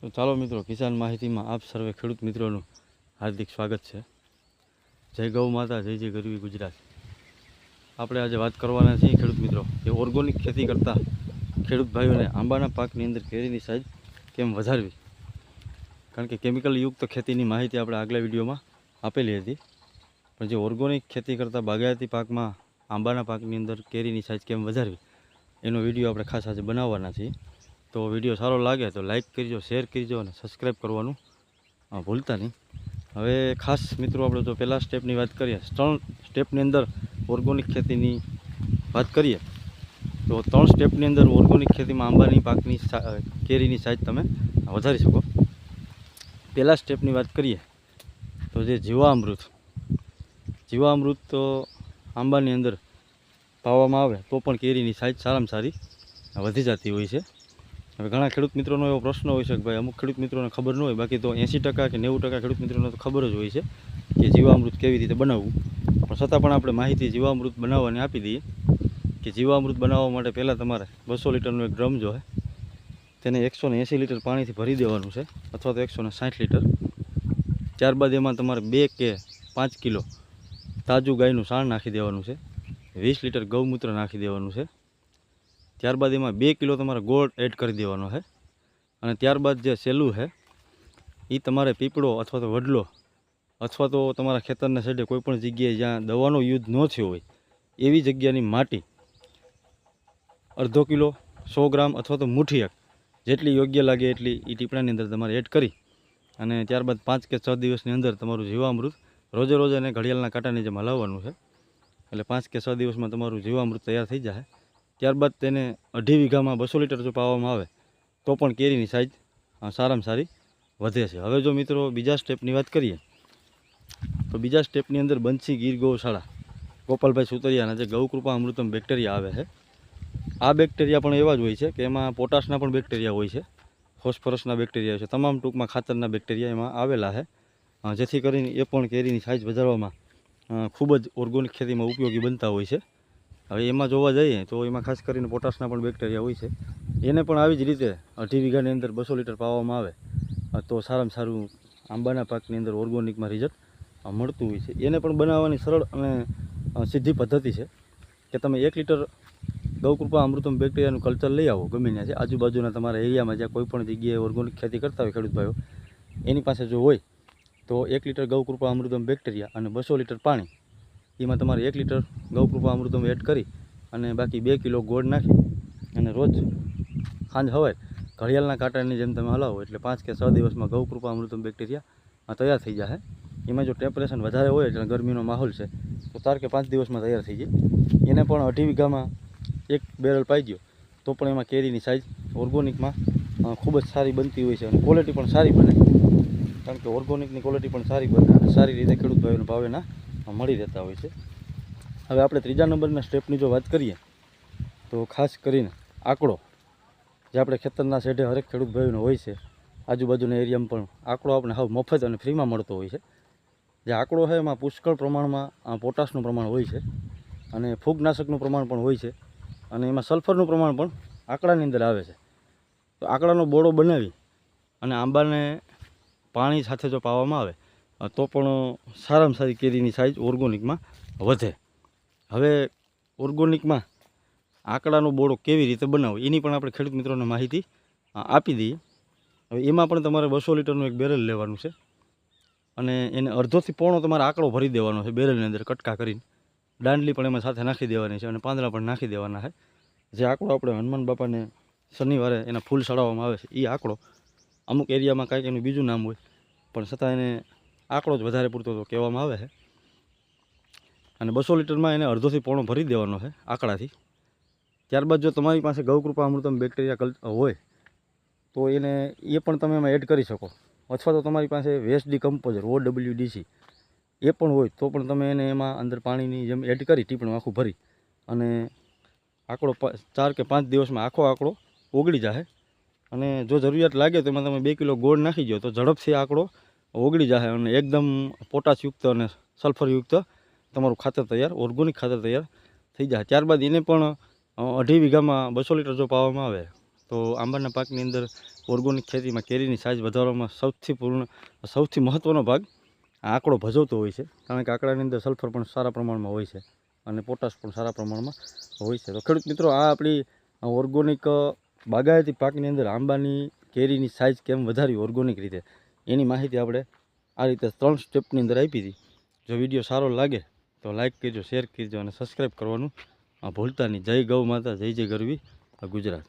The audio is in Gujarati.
તો ચાલો મિત્રો, કિસાન માહિતીમાં આપ સર્વે ખેડૂત મિત્રોનું હાર્દિક સ્વાગત છે। જય ગૌ માતા, જય જય ગરવી ગુજરાત। આપણે આજે વાત કરવાના છીએ ખેડૂત મિત્રો કે ઓર્ગોનિક ખેતી કરતા ખેડૂત ભાઈઓને આંબાના પાકની અંદર કેરીની સાઇઝ કેમ વધારવી। કારણ કે કેમિકલ યુક્ત ખેતીની માહિતી આપણે આગલા વિડીયોમાં આપેલી હતી, પણ જે ઓર્ગોનિક ખેતી કરતા બાગાયતી પાકમાં આંબાના પાકની અંદર કેરીની સાઇઝ કેમ વધારવી એનો વિડીયો આપણે ખાસ આજે બનાવવાના છીએ। તો વિડીયો સારો લાગે તો લાઇક કરજો, શેર કરજો અને સબસ્ક્રાઈબ કરવાનું ભૂલતા નહીં। હવે ખાસ મિત્રો, આપણે જો પહેલા સ્ટેપની વાત કરીએ, 3 સ્ટેપની અંદર ઓર્ગોનિક ખેતીની વાત કરીએ તો 3 સ્ટેપની અંદર ઓર્ગોનિક ખેતીમાં આંબાની પાકની કેરીની સાઇઝ તમે વધારી શકો। પહેલા સ્ટેપની વાત કરીએ તો જે જીવામૃત તો આંબાની અંદર પાવામાં આવે તો પણ કેરીની સાઇઝ સારામાં સારી વધી જતી હોય છે। હવે ઘણા ખેડૂત મિત્રોનો એવો પ્રશ્ન હોય છે કે ભાઈ અમુક ખેડૂત મિત્રોને ખબર ન હોય, બાકી તો 80% કે 90% ખેડૂત મિત્રોને તો ખબર જ હોય છે કે જીવામૃત કેવી રીતે બનાવવું, પણ છતાં પણ આપણે માહિતી જીવામૃત બનાવવાની આપી દઈએ કે જીવામૃત બનાવવા માટે પહેલાં તમારે 200 લીટરનું એક ડ્રમ જો છે તેને 180 લીટર પાણીથી ભરી દેવાનું છે, અથવા તો 160 લીટર। ત્યારબાદ એમાં તમારે 2 કે 5 કિલો તાજું ગાયનું છાણ નાખી દેવાનું છે, 20 લીટર ગૌમૂત્ર નાખી દેવાનું છે। ત્યારબાદ એમાં 2 કિલો તમારે ગોળ એડ કરી દેવાનો છે, અને ત્યારબાદ જે સેલું છે એ તમારે પીપળો અથવા તો વડલો અથવા તો તમારા ખેતરના સાઈડે કોઈપણ જગ્યાએ જ્યાં દવાનો યુઝ ન થયો હોય એવી જગ્યાની માટી અડધો કિલો, 100 ગ્રામ અથવા તો મુઠ્ઠી એક જેટલી યોગ્ય લાગે એટલી એ ટીપણાની અંદર તમારે એડ કરી અને ત્યારબાદ 5 કે 6 દિવસની અંદર તમારું જીવામૃત રોજે રોજ એને ઘડિયાળના કાંટાની જેમ હલાવવાનું છે, એટલે 5 કે 6 દિવસમાં તમારું જીવામૃત તૈયાર થઈ જાય। ત્યારબાદ તેને 2.5 વીઘામાં 200 લીટર જો પાવામાં આવે તો પણ કેરીની સાઇઝ સારામાં સારી વધે છે। હવે જો મિત્રો બીજા સ્ટેપની વાત કરીએ તો બીજા સ્ટેપની અંદર બંસી ગીર ગૌશાળા ગોપાલભાઈ સુતરિયાના જે ગૌકૃપા અમૃતમ બેક્ટેરિયા આવે છે, આ બેક્ટેરિયા પણ એવા જ હોય છે કે એમાં પોટાશના પણ બેક્ટેરિયા હોય છે, ફોસ્ફરસના બેક્ટેરિયા હોય છે, તમામ ટૂંકમાં ખાતરના બેક્ટેરિયા એમાં આવેલા છે, જેથી કરીને એ પણ કેરીની સાઇઝ વધારવામાં ખૂબ જ ઓર્ગોનિક ખેતીમાં ઉપયોગી બનતા હોય છે। હવે એમાં જોવા જઈએ તો એમાં ખાસ કરીને પોટાશના પણ બેક્ટેરિયા હોય છે, એને પણ આવી જ રીતે 2.5 વીઘાની અંદર 200 લીટર પાવામાં આવે તો સારામાં સારું આંબાના પાકની અંદર ઓર્ગોનિકમાં રિઝલ્ટ મળતું હોય છે। એને પણ બનાવવાની સરળ અને સીધી પદ્ધતિ છે કે તમે 1 લીટર ગૌકૃપા અમૃતમ બેક્ટેરિયાનું કલ્ચર લઈ આવો ગમે ત્યાંથી, આજુબાજુના તમારા એરિયામાં જ્યાં કોઈ પણ જગ્યાએ ઓર્ગોનિક ખેતી કરતા હોય ખેડૂત ભાઈઓ એની પાસે જો હોય તો 1 લીટર ગૌકૃપા અમૃતમ બેક્ટેરિયા અને 200 લીટર પાણી, એમાં તમારે 1 લીટર ગૌકૃપા અમૃતમ એડ કરી અને બાકી 2 કિલો ગોળ નાખી અને રોજ સાંજ સવારે ઘડિયાળના કાંટાની જેમ તમે હલાવો એટલે 5 કે 6 દિવસમાં ગૌકૃપા અમૃતમ બેક્ટેરિયા તૈયાર થઈ જશે। એમાં જો ટેમ્પરેચર વધારે હોય એટલે ગરમીનો માહોલ છે તો 4 કે 5 દિવસમાં તૈયાર થઈ જાય। એને પણ 2.5 વીઘામાં 1 બેરલ પાઈ દો તો પણ એમાં કેરીની સાઇઝ ઓર્ગોનિકમાં ખૂબ જ સારી બનતી હોય છે અને ક્વોલિટી પણ સારી બને, કારણ કે ઓર્ગોનિકની ક્વોલિટી પણ સારી બને અને સારી રીતે ખેડૂત ભાઈઓને ભાવેના મળી રહેતા હોય છે। હવે આપણે ત્રીજા નંબરના સ્ટેપની જો વાત કરીએ તો ખાસ કરીને આંકડો, જે આપણે ખેતરના શેઢે હરેક ખેડૂત ભાઈઓનો હોય છે, આજુબાજુના એરિયામાં પણ આંકડો આપણે હાવ મફત અને ફ્રીમાં મળતો હોય છે। જે આંકડો છે એમાં પુષ્કળ પ્રમાણમાં પોટાશનું પ્રમાણ હોય છે અને ફૂગનાશકનું પ્રમાણ પણ હોય છે, અને એમાં સલ્ફરનું પ્રમાણ પણ આંકડાની અંદર આવે છે। તો આંકડાનો બોળો બનાવી અને આંબાને પાણી સાથે જો પાવામાં આવે તો પણ સારામાં સારી કેરીની સાઇઝ ઓર્ગોનિકમાં વધે। હવે ઓર્ગોનિકમાં આંકડાનો બોળો કેવી રીતે બનાવવો એની પણ આપણે ખેડૂત મિત્રોને માહિતી આપી દઈએ। હવે એમાં પણ તમારે 200 લીટરનું એક બેરલ લેવાનું છે અને એને અડધોથી પોણો તમારે આંકડો ભરી દેવાનો છે બેરલની અંદર કટકા કરીને, દાંડલી પણ એમાં સાથે નાખી દેવાની છે અને પાંદડા પણ નાખી દેવાના છે। જે આંકડો આપણે હનુમાન બાપાને શનિવારે એના ફૂલ ચડાવવામાં આવે છે એ આંકડો, અમુક એરિયામાં કાંઈક એનું બીજું નામ હોય પણ છતાં એને આંકડો જ વધારે પૂરતો તો કહેવામાં આવે છે, અને 200 લીટરમાં એને અડધોથી પોણો ભરી દેવાનો છે આંકડાથી। ત્યારબાદ જો તમારી પાસે ગૌકૃપા અમૃતમ બેક્ટેરિયા હોય તો એને એ પણ તમે એમાં એડ કરી શકો, અથવા તો તમારી પાસે વેસ્ટ ડીકમ્પોઝર OWDC એ પણ હોય તો પણ તમે એને એમાં અંદર પાણીની જેમ એડ કરી ટીપણું આખું ભરી અને આંકડો 4 કે 5 દિવસમાં આખો આંકડો ઓગળી જશે। અને જો જરૂરિયાત લાગે તો એમાં તમે 2 કિલો ગોળ નાખી દો તો ઝડપથી આંકડો ઓગળી જશે અને એકદમ પોટાશયુક્ત અને સલ્ફરયુક્ત તમારું ખાતર તૈયાર, ઓર્ગોનિક ખાતર તૈયાર થઈ જાય। ત્યારબાદ એને પણ 2.5 વીઘામાં 200 લીટર જો પાવામાં આવે તો આંબાના પાકની અંદર ઓર્ગોનિક ખેતીમાં કેરીની સાઇઝ વધારવામાં સૌથી મહત્ત્વનો ભાગ આ આંકડો ભજવતો હોય છે, કારણ કે આંકડાની અંદર સલ્ફર પણ સારા પ્રમાણમાં હોય છે અને પોટાશ પણ સારા પ્રમાણમાં હોય છે. તો ખેડૂત મિત્રો, આ આપણી ઓર્ગોનિક બાગાયતી પાકની અંદર આંબાની કેરીની સાઇઝ કેમ વધારવી ઓર્ગોનિક રીતે, એની માહિતી આપણે આ રીતે 3 સ્ટેપની અંદર આપી હતી. જો વિડીયો સારો લાગે તો લાઇક કરજો, શેર કરજો અને સબસ્ક્રાઈબ કરવાનું ભૂલતા નહીં. જય ગૌ માતા, જય જય ગરવી ગુજરાત.